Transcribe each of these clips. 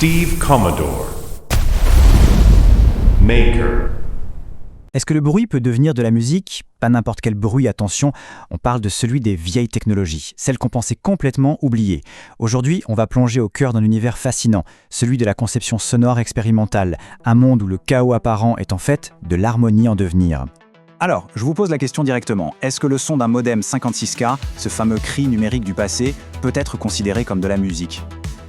Steve Commodore. Maker. Est-ce que le bruit peut devenir de la musique ? Pas n'importe quel bruit, attention, on parle de celui des vieilles technologies, celles qu'on pensait complètement oubliées. Aujourd'hui, on va plonger au cœur d'un univers fascinant, celui de la conception sonore expérimentale, un monde où le chaos apparent est en fait de l'harmonie en devenir. Alors, je vous pose la question directement, est-ce que le son d'un modem 56K, ce fameux cri numérique du passé, peut être considéré comme de la musique ?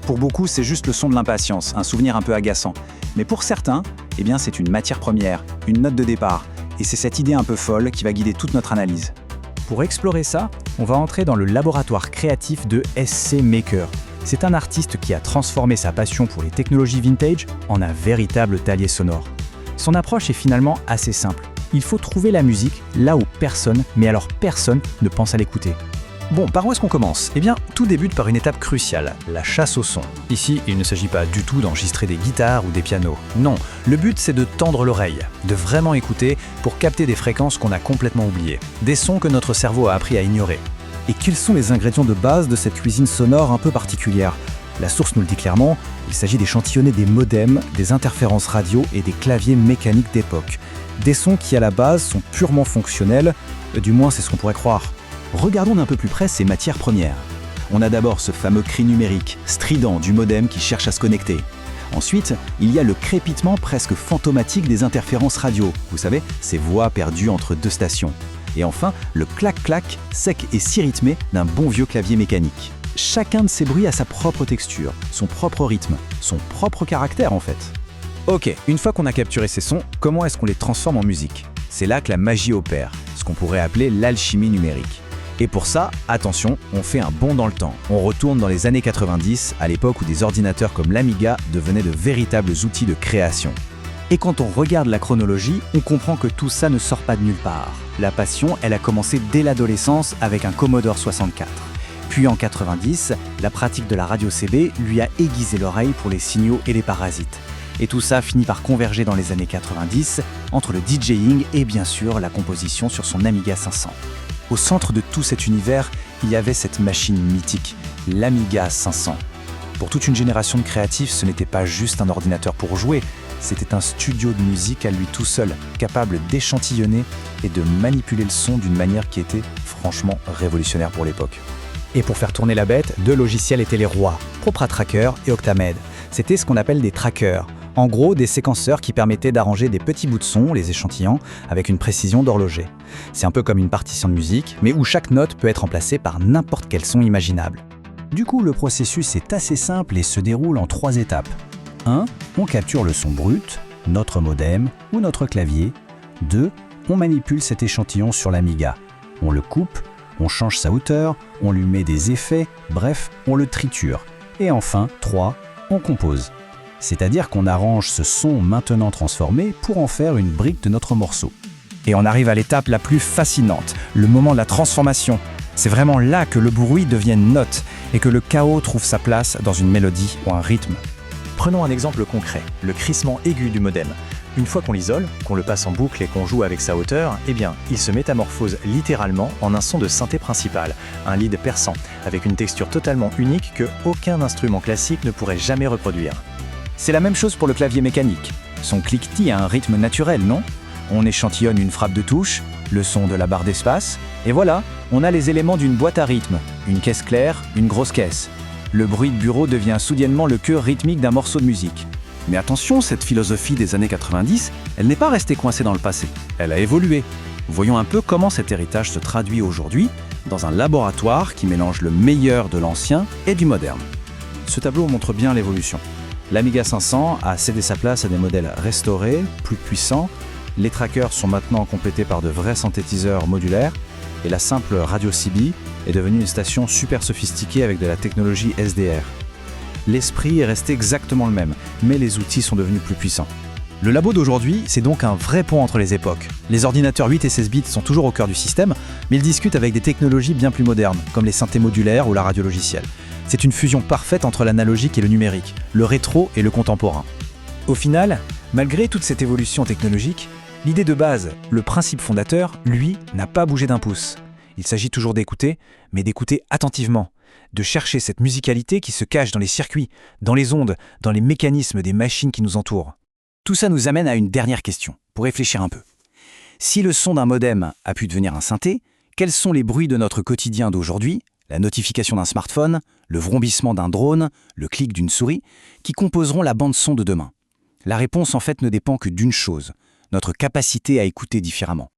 Pour beaucoup, c'est juste le son de l'impatience, un souvenir un peu agaçant. Mais pour certains, c'est une matière première, une note de départ. Et c'est cette idée un peu folle qui va guider toute notre analyse. Pour explorer ça, on va entrer dans le laboratoire créatif de SC Maker. C'est un artiste qui a transformé sa passion pour les technologies vintage en un véritable talier sonore. Son approche est finalement assez simple. Il faut trouver la musique là où personne, mais alors personne, ne pense à l'écouter. Bon, par où est-ce qu'on commence ? Tout débute par une étape cruciale, la chasse au son. Ici, il ne s'agit pas du tout d'enregistrer des guitares ou des pianos. Non, le but c'est de tendre l'oreille, de vraiment écouter pour capter des fréquences qu'on a complètement oubliées, des sons que notre cerveau a appris à ignorer. Et quels sont les ingrédients de base de cette cuisine sonore un peu particulière ? La source nous le dit clairement, il s'agit d'échantillonner des modems, des interférences radio et des claviers mécaniques d'époque. Des sons qui à la base sont purement fonctionnels, du moins c'est ce qu'on pourrait croire. Regardons d'un peu plus près ces matières premières. On a d'abord ce fameux cri numérique, strident du modem qui cherche à se connecter. Ensuite, il y a le crépitement presque fantomatique des interférences radio, vous savez, ces voix perdues entre deux stations. Et enfin, le clac-clac, sec et si rythmé d'un bon vieux clavier mécanique. Chacun de ces bruits a sa propre texture, son propre rythme, son propre caractère en fait. Ok, une fois qu'on a capturé ces sons, comment est-ce qu'on les transforme en musique ? C'est là que la magie opère, ce qu'on pourrait appeler l'alchimie numérique. Et pour ça, attention, on fait un bond dans le temps. On retourne dans les années 90, à l'époque où des ordinateurs comme l'Amiga devenaient de véritables outils de création. Et quand on regarde la chronologie, on comprend que tout ça ne sort pas de nulle part. La passion, elle a commencé dès l'adolescence avec un Commodore 64. Puis en 90, la pratique de la radio CB lui a aiguisé l'oreille pour les signaux et les parasites. Et tout ça finit par converger dans les années 90 entre le DJing et bien sûr la composition sur son Amiga 500. Au centre de tout cet univers, il y avait cette machine mythique, l'Amiga 500. Pour toute une génération de créatifs, ce n'était pas juste un ordinateur pour jouer, c'était un studio de musique à lui tout seul, capable d'échantillonner et de manipuler le son d'une manière qui était franchement révolutionnaire pour l'époque. Et pour faire tourner la bête, deux logiciels étaient les rois, PropraTracker et Octamed. C'était ce qu'on appelle des trackers. En gros, des séquenceurs qui permettaient d'arranger des petits bouts de son, les échantillants, avec une précision d'horloger. C'est un peu comme une partition de musique, mais où chaque note peut être remplacée par n'importe quel son imaginable. Du coup, le processus est assez simple et se déroule en 3 étapes. 1. On capture le son brut, notre modem ou notre clavier. 2. On manipule cet échantillon sur l'Amiga. On le coupe, on change sa hauteur, on lui met des effets, bref, on le triture. Et enfin, 3. On compose. C'est-à-dire qu'on arrange ce son maintenant transformé pour en faire une brique de notre morceau. Et on arrive à l'étape la plus fascinante, le moment de la transformation. C'est vraiment là que le bruit devient une note et que le chaos trouve sa place dans une mélodie ou un rythme. Prenons un exemple concret, le crissement aigu du modem. Une fois qu'on l'isole, qu'on le passe en boucle et qu'on joue avec sa hauteur, il se métamorphose littéralement en un son de synthé principal, un lead perçant, avec une texture totalement unique que aucun instrument classique ne pourrait jamais reproduire. C'est la même chose pour le clavier mécanique. Son cliquetis a un rythme naturel, non ? On échantillonne une frappe de touche, le son de la barre d'espace, et voilà, on a les éléments d'une boîte à rythme, une caisse claire, une grosse caisse. Le bruit de bureau devient soudainement le cœur rythmique d'un morceau de musique. Mais attention, cette philosophie des années 90, elle n'est pas restée coincée dans le passé, elle a évolué. Voyons un peu comment cet héritage se traduit aujourd'hui dans un laboratoire qui mélange le meilleur de l'ancien et du moderne. Ce tableau montre bien l'évolution. L'Amiga 500 a cédé sa place à des modèles restaurés, plus puissants. Les trackers sont maintenant complétés par de vrais synthétiseurs modulaires et la simple radio CB est devenue une station super sophistiquée avec de la technologie SDR. L'esprit est resté exactement le même, mais les outils sont devenus plus puissants. Le labo d'aujourd'hui, c'est donc un vrai pont entre les époques. Les ordinateurs 8 et 16 bits sont toujours au cœur du système, mais ils discutent avec des technologies bien plus modernes, comme les synthés modulaires ou la radio logicielle. C'est une fusion parfaite entre l'analogique et le numérique, le rétro et le contemporain. Au final, malgré toute cette évolution technologique, l'idée de base, le principe fondateur, lui, n'a pas bougé d'un pouce. Il s'agit toujours d'écouter, mais d'écouter attentivement. de chercher cette musicalité qui se cache dans les circuits, dans les ondes, dans les mécanismes des machines qui nous entourent. Tout ça nous amène à une dernière question, pour réfléchir un peu. Si le son d'un modem a pu devenir un synthé, quels sont les bruits de notre quotidien d'aujourd'hui, la notification d'un smartphone, le vrombissement d'un drone, le clic d'une souris, qui composeront la bande-son de demain? La réponse en fait ne dépend que d'une chose, notre capacité à écouter différemment.